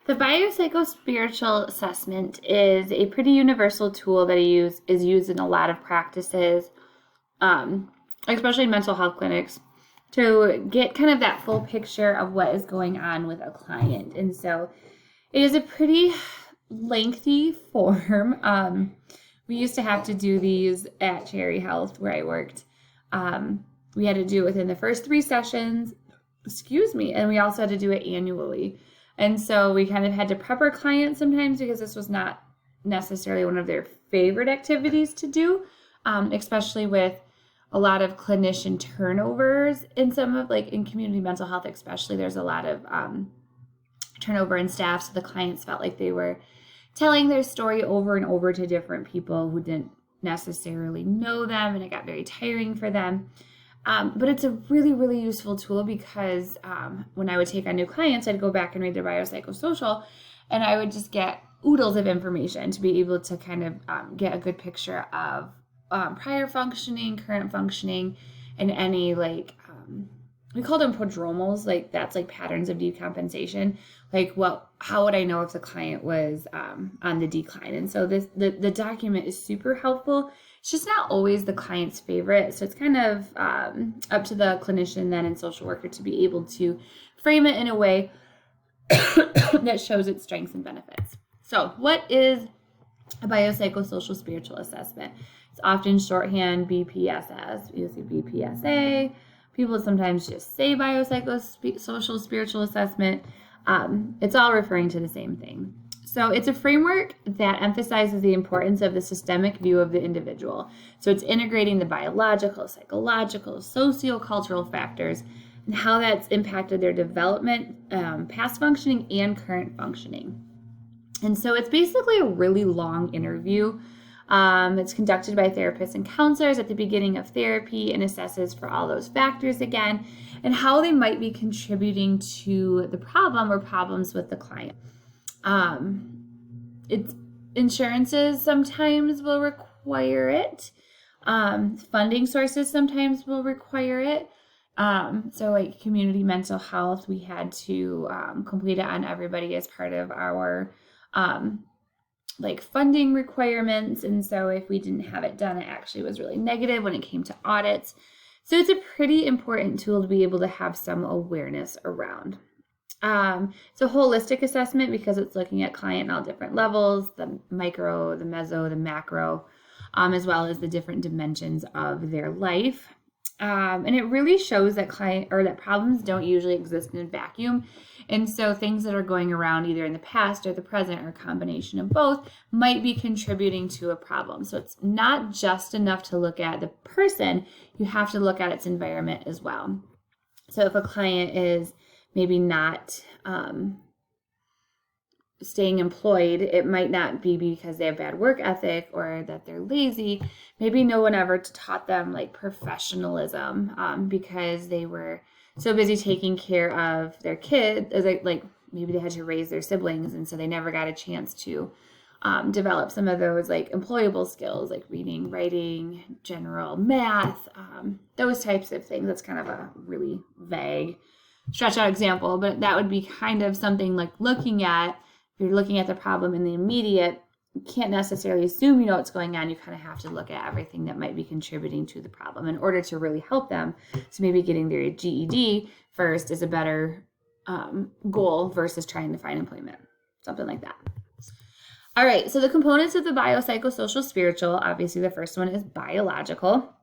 The biopsychospiritual assessment is a pretty universal tool that is used in a lot of practices, especially in mental health clinics, to get kind of that full picture of what is going on with a client. And so it is a pretty lengthy form. We used to have to do these at Cherry Health where I worked. We had to do it within the first 3 sessions, and we also had to do it annually. And so we kind of had to prep our clients sometimes because this was not necessarily one of their favorite activities to do, especially with a lot of clinician turnovers in in community mental health especially. There's a lot of turnover in staff, so the clients felt like they were telling their story over and over to different people who didn't necessarily know them, and it got very tiring for them. But it's a really, really useful tool because when I would take on new clients, I'd go back and read their biopsychosocial, and I would just get oodles of information to be able to kind of get a good picture of prior functioning, current functioning, and any we call them prodromals, that's patterns of decompensation. How would I know if the client was on the decline? And so the document is super helpful. It's just not always the client's favorite. So it's kind of up to the clinician then and social worker to be able to frame it in a way that shows its strengths and benefits. So what is a biopsychosocial-spiritual assessment? It's often shorthand BPSS. You'll see BPSA. People sometimes just say biopsychosocial-spiritual assessment. It's all referring to the same thing. So it's a framework that emphasizes the importance of the systemic view of the individual. So it's integrating the biological, psychological, socio-cultural factors and how that's impacted their development, past functioning, and current functioning. And so it's basically a really long interview. It's conducted by therapists and counselors at the beginning of therapy and assesses for all those factors again and how they might be contributing to the problem or problems with the client. Insurances sometimes will require it. Funding sources sometimes will require it. So community mental health, we had to complete it on everybody as part of our funding requirements. And so if we didn't have it done, it actually was really negative when it came to audits. So it's a pretty important tool to be able to have some awareness around. It's a holistic assessment because it's looking at client on all different levels, the micro, the meso, the macro, as well as the different dimensions of their life. And it really shows that that problems don't usually exist in a vacuum. And so things that are going around either in the past or the present or a combination of both might be contributing to a problem. So it's not just enough to look at the person, you have to look at its environment as well. So if a client is maybe not staying employed, it might not be because they have bad work ethic or that they're lazy. Maybe no one ever taught them professionalism because they were so busy taking care of their kids, maybe they had to raise their siblings, and so they never got a chance to develop some of those employable skills like reading, writing, general math, those types of things. That's kind of a really vague stretch out example, but that would be kind of something if you're looking at the problem in the immediate, you can't necessarily assume you know what's going on. You kind of have to look at everything that might be contributing to the problem in order to really help them. So maybe getting their GED first is a better goal versus trying to find employment, something like that. All right, so the components of the biopsychosocial spiritual, obviously the first one is biological,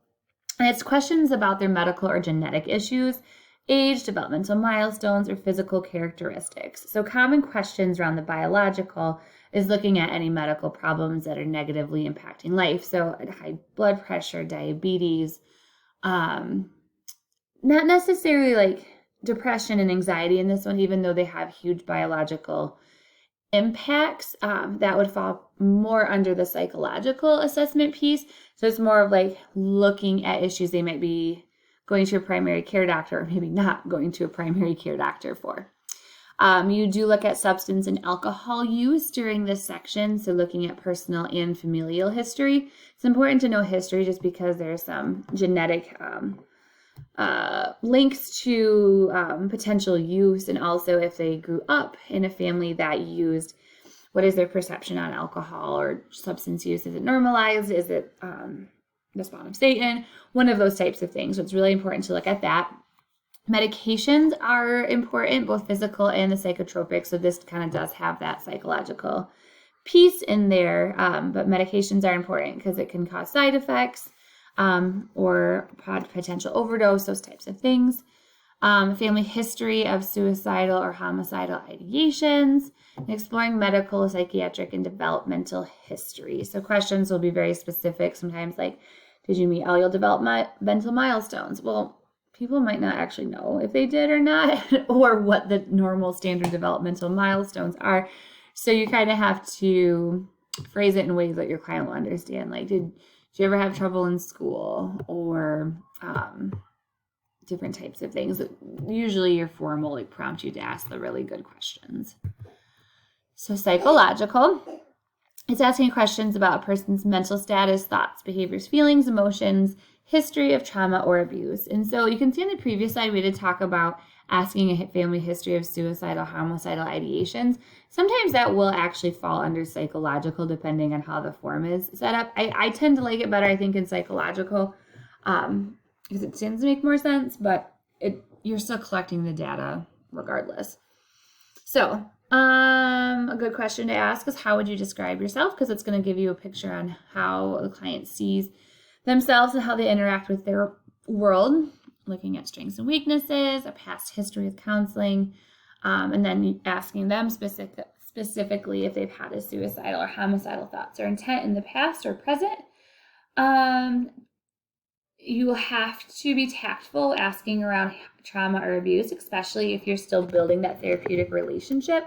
and it's questions about their medical or genetic issues, age, developmental milestones, or physical characteristics. So common questions around the biological is looking at any medical problems that are negatively impacting life. So high blood pressure, diabetes, not necessarily depression and anxiety in this one, even though they have huge biological impacts. That would fall more under the psychological assessment piece. So it's more of looking at issues they might be going to a primary care doctor or maybe not going to a primary care doctor for. You do look at substance and alcohol use during this section, so looking at personal and familial history. It's important to know history just because there's some genetic links to potential use, and also if they grew up in a family that used, what is their perception on alcohol or substance use? Is it normalized? Is it the spawn of Satan? One of those types of things. So it's really important to look at that. Medications are important, both physical and the psychotropic. So this kind of does have that psychological piece in there, but medications are important because it can cause side effects or potential overdose, those types of things. Family history of suicidal or homicidal ideations, and exploring medical, psychiatric, and developmental history. So questions will be very specific. Sometimes like, did you meet all your developmental milestones? Well, people might not actually know if they did or not, or what the normal standard developmental milestones are. So you kind of have to phrase it in ways that your client will understand. Like, did you ever have trouble in school, or different types of things. Usually your form will like prompt you to ask the really good questions. So psychological, it's asking questions about a person's mental status, thoughts, behaviors, feelings, emotions, history of trauma or abuse. And so you can see on the previous slide, we did talk about asking a family history of suicidal, homicidal ideations. Sometimes that will actually fall under psychological, depending on how the form is set up. I tend to like it better, I think, in psychological, because it tends to make more sense, but you're still collecting the data regardless. So a good question to ask is, how would you describe yourself? Because it's going to give you a picture on how the client sees themselves and how they interact with their world, looking at strengths and weaknesses, a past history of counseling, and then asking them specifically if they've had a suicidal or homicidal thoughts or intent in the past or present. You will have to be tactful asking around trauma or abuse, especially if you're still building that therapeutic relationship.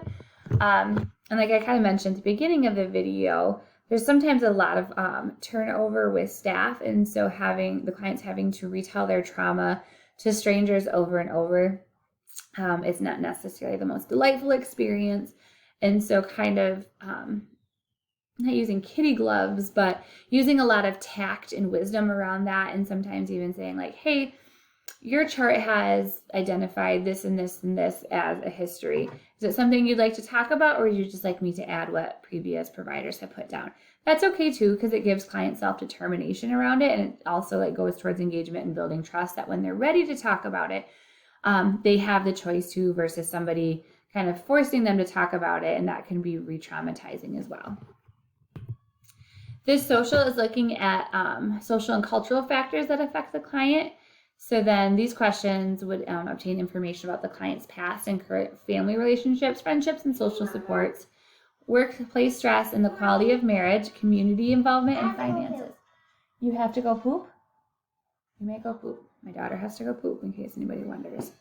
And like I kind of mentioned at the beginning of the video, there's sometimes a lot of turnover with staff. And so having the clients having to retell their trauma to strangers over and over is not necessarily the most delightful experience. And so kind of not using kitty gloves, but using a lot of tact and wisdom around that. And sometimes even saying like, hey, your chart has identified this and this and this as a history. Is it something you'd like to talk about, or would you just like me to add what previous providers have put down? That's okay too, because it gives clients self-determination around it. And it also like goes towards engagement and building trust that when they're ready to talk about it, they have the choice to, versus somebody kind of forcing them to talk about it. And that can be re-traumatizing as well. This social is looking at social and cultural factors that affect the client. So then these questions would obtain information about the client's past and current family relationships, friendships, and social supports, workplace stress and the quality of marriage, community involvement, and finances. You have to go poop? You may go poop. My daughter has to go poop, in case anybody wonders.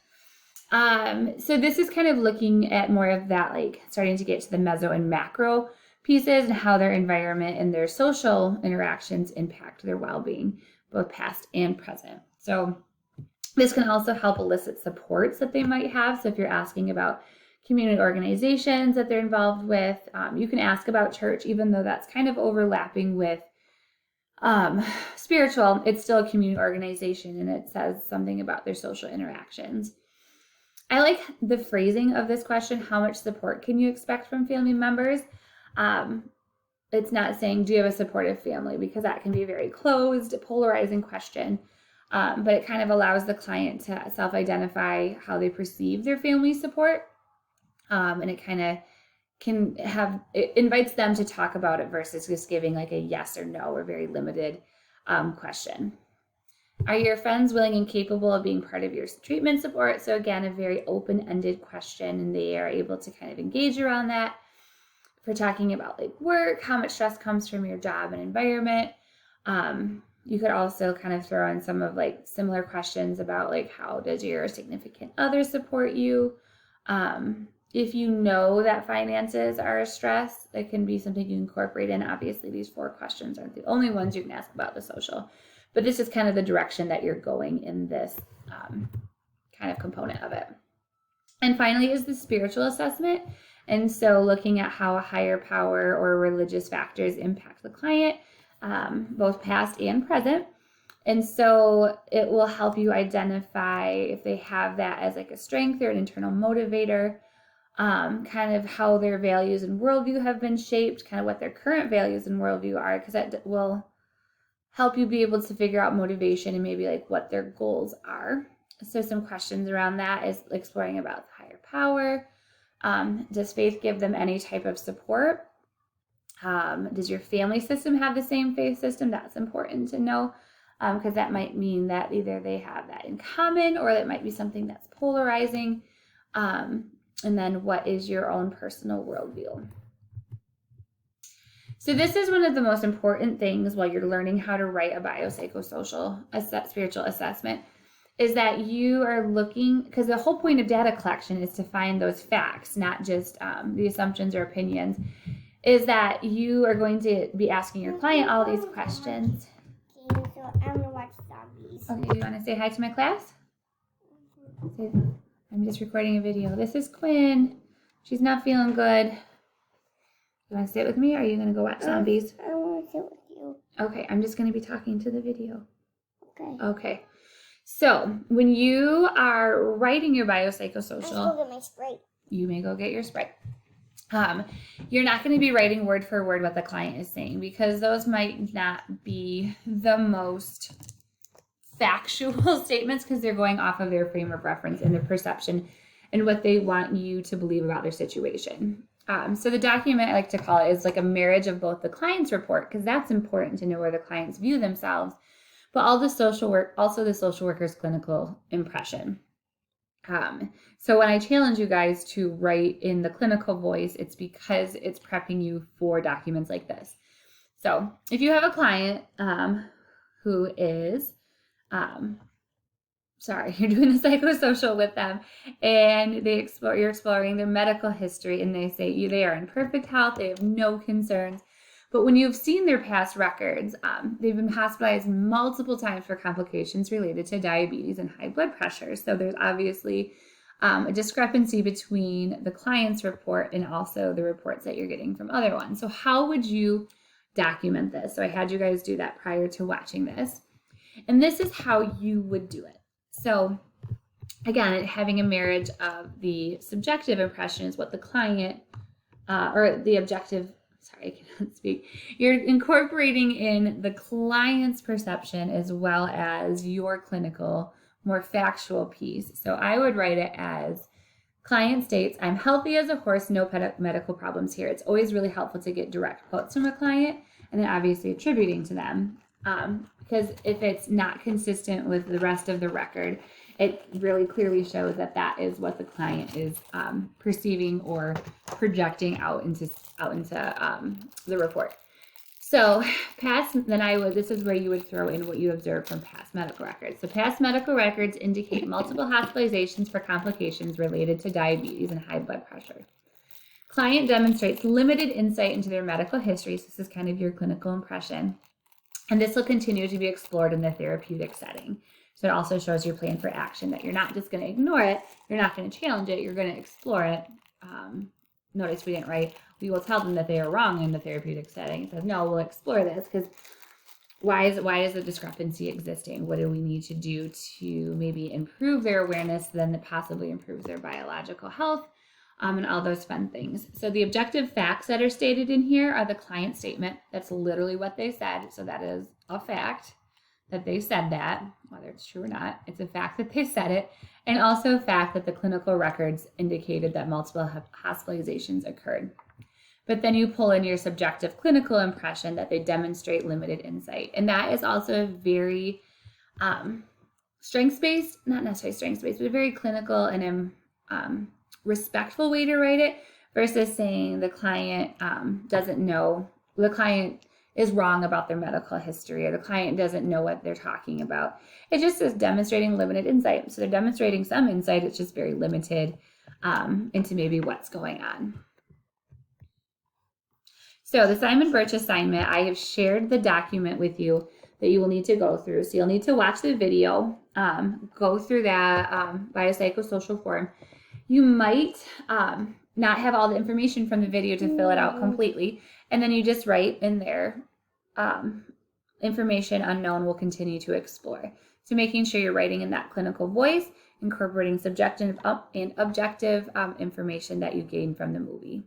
So this is kind of looking at more of that, like starting to get to the meso and macro pieces and how their environment and their social interactions impact their well-being, both past and present. So this can also help elicit supports that they might have. So if you're asking about community organizations that they're involved with, you can ask about church, even though that's kind of overlapping with spiritual. It's still a community organization, and it says something about their social interactions. I like the phrasing of this question, how much support can you expect from family members? It's not saying, do you have a supportive family? Because that can be a very closed, polarizing question. But it kind of allows the client to self-identify how they perceive their family support. And it kind of it invites them to talk about it versus just giving like a yes or no or very limited question. Are your friends willing and capable of being part of your treatment support? So again, a very open-ended question, and they are able to kind of engage around that. If we're talking about like work, how much stress comes from your job and environment, you could also kind of throw in some of like similar questions about like, how does your significant other support you? If you know that finances are a stress, it can be something you incorporate in. Obviously, these 4 questions aren't the only ones you can ask about the social, but this is kind of the direction that you're going in this kind of component of it. And finally is the spiritual assessment. And so looking at how a higher power or religious factors impact the client, both past and present. And so it will help you identify if they have that as like a strength or an internal motivator, kind of how their values and worldview have been shaped, kind of what their current values and worldview are, because that will help you be able to figure out motivation and maybe like what their goals are. So some questions around that is exploring about higher power. Does faith give them any type of support? Does your family system have the same faith system? That's important to know, because that might mean that either they have that in common or that might be something that's polarizing. And then what is your own personal worldview? So this is one of the most important things while you're learning how to write a biopsychosocial spiritual assessment, is that you are looking, because the whole point of data collection is to find those facts, not just the assumptions or opinions, is that you are going to be asking your client all these questions. Okay, so I'm going to watch zombies. Okay, do you want to say hi to my class? I'm just recording a video. This is Quinn. She's not feeling good. You want to sit with me, or are you going to go watch zombies? I want to sit with you. Okay, I'm just going to be talking to the video. Okay. Okay. So when you are writing your biopsychosocial, Let's go get my Sprite. You may go get your Sprite. You're not going to be writing word for word what the client is saying, because those might not be the most factual statements, because they're going off of their frame of reference and their perception and what they want you to believe about their situation. So the document, I like to call it, is like a marriage of both the client's report, because that's important to know where the clients view themselves, but all the social work, also the social worker's clinical impression. So when I challenge you guys to write in the clinical voice, it's because it's prepping you for documents like this. So if you have a client who is, you're doing the psychosocial with them, and you're exploring their medical history, and they say they are in perfect health, they have no concerns. But when you've seen their past records, they've been hospitalized multiple times for complications related to diabetes and high blood pressure. So there's obviously a discrepancy between the client's report and also the reports that you're getting from other ones. So how would you document this? So I had you guys do that prior to watching this. And this is how you would do it. So again, having a marriage of the subjective impression is what the client, or the objective, I cannot speak. You're incorporating in the client's perception as well as your clinical, more factual piece. So I would write it as, client states, I'm healthy as a horse, no medical problems here. It's always really helpful to get direct quotes from a client and then obviously attributing to them. Because if it's not consistent with the rest of the record, it really clearly shows that that is what the client is perceiving or projecting out into the report. So this is where you would throw in what you observed from past medical records. So past medical records indicate multiple hospitalizations for complications related to diabetes and high blood pressure. Client demonstrates limited insight into their medical history. So this is kind of your clinical impression. And this will continue to be explored in the therapeutic setting. So it also shows your plan for action, that you're not just going to ignore it, you're not going to challenge it, you're going to explore it. Notice we didn't write, we will tell them that they are wrong in the therapeutic setting. It says, no, we'll explore this, because why is the discrepancy existing? What do we need to do to maybe improve their awareness, then that possibly improves their biological health, and all those fun things. So the objective facts that are stated in here are the client statement. That's literally what they said. So that is a fact that they said that, whether it's true or not. It's a fact that they said it, and also a fact that the clinical records indicated that multiple hospitalizations occurred. But then you pull in your subjective clinical impression that they demonstrate limited insight. And that is also very strengths-based, not necessarily strengths-based, but a very clinical and respectful way to write it, versus saying the client doesn't know, the client is wrong about their medical history, or the client doesn't know what they're talking about. It just is demonstrating limited insight. So they're demonstrating some insight, it's just very limited into maybe what's going on. So the Simon Birch assignment, I have shared the document with you that you will need to go through. So you'll need to watch the video, go through that biopsychosocial form. You might not have all the information from the video to fill it out completely. And then you just write in there information unknown will continue to explore. So making sure you're writing in that clinical voice, incorporating subjective and objective information that you gain from the movie.